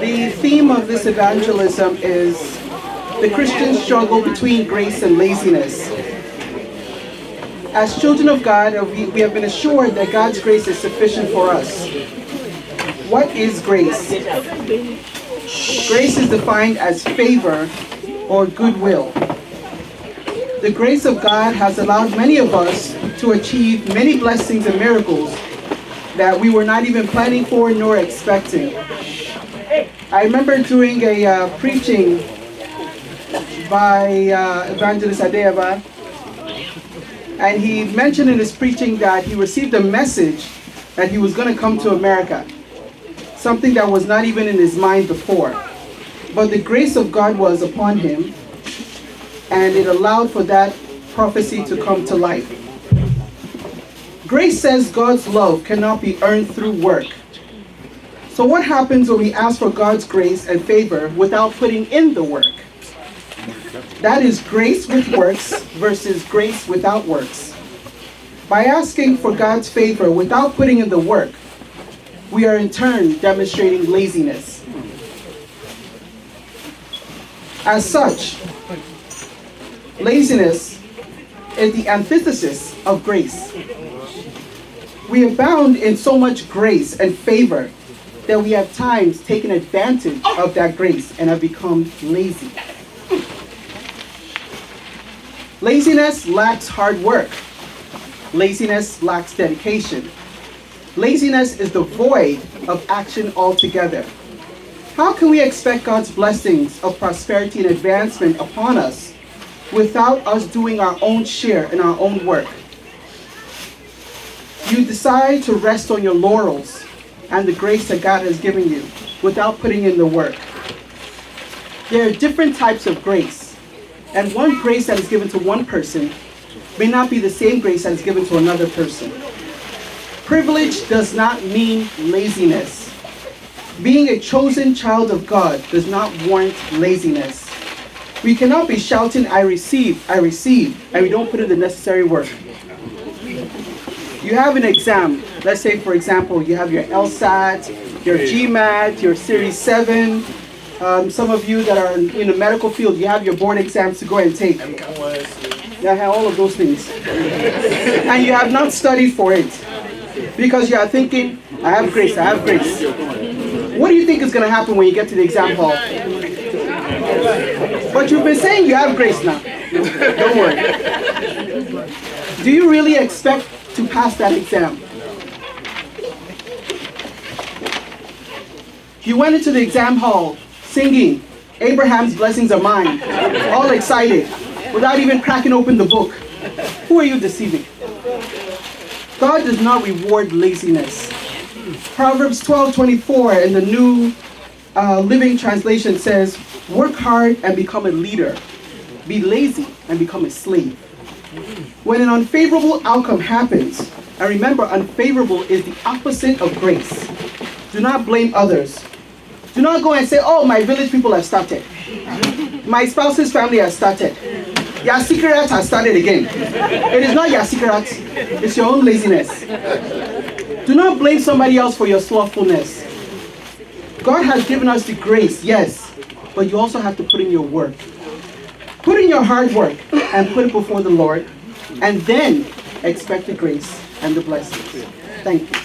The theme of this evangelism is the Christian struggle between grace and laziness. As children of God, we have been assured that God's grace is sufficient for us. What is grace? Grace is defined as favor or goodwill. The grace of God has allowed many of us to achieve many blessings and miracles that we were not even planning for nor expecting. I remember doing a preaching by Evangelist Adegbaike, and he mentioned in his preaching that he received a message that he was going to come to America, something that was not even in his mind before. But the grace of God was upon him, and it allowed for that prophecy to come to life. Grace says God's love cannot be earned through work. So what happens when we ask for God's grace and favor without putting in the work? That is grace with works versus grace without works. By asking for God's favor without putting in the work, we are in turn demonstrating laziness. As such, laziness is the antithesis of grace. We abound in so much grace and favor that we have times taken advantage of that grace and have become lazy. Laziness lacks hard work. Laziness lacks dedication. Laziness is devoid of action altogether. How can we expect God's blessings of prosperity and advancement upon us without us doing our own share in our own work? You decide to rest on your laurels and the grace that God has given you without putting in the work. There are different types of grace, and one grace that is given to one person may not be the same grace that is given to another person. Privilege does not mean laziness. Being a chosen child of God does not warrant laziness. We cannot be shouting, I receive, and we don't put in the necessary work. You have an exam. Let's say, for example, you have your LSAT, your GMAT, your Series 7. Some of you that are in the medical field, you have your board exams to go and take. You have all of those things. And you have not studied for it because you are thinking, I have grace, I have grace. What do you think is going to happen when you get to the exam hall? But you've been saying you have grace now. Don't worry. Do you really expect to pass that exam? You went into the exam hall singing, Abraham's blessings are mine, all excited, without even cracking open the book. Who are you deceiving? God does not reward laziness. Proverbs 12:24 in the New Living Translation says, work hard and become a leader. Be lazy and become a slave. When an unfavorable outcome happens, and remember, unfavorable is the opposite of grace. Do not blame others. Do not go and say, oh, my village people have started. My spouse's family has started. Yasikarat has started again. It is not Yasikarat, it's your own laziness. Do not blame somebody else for your slothfulness. God has given us the grace, yes, but you also have to put in your work. Put in your hard work and put it before the Lord, and then expect the grace and the blessings. Thank you.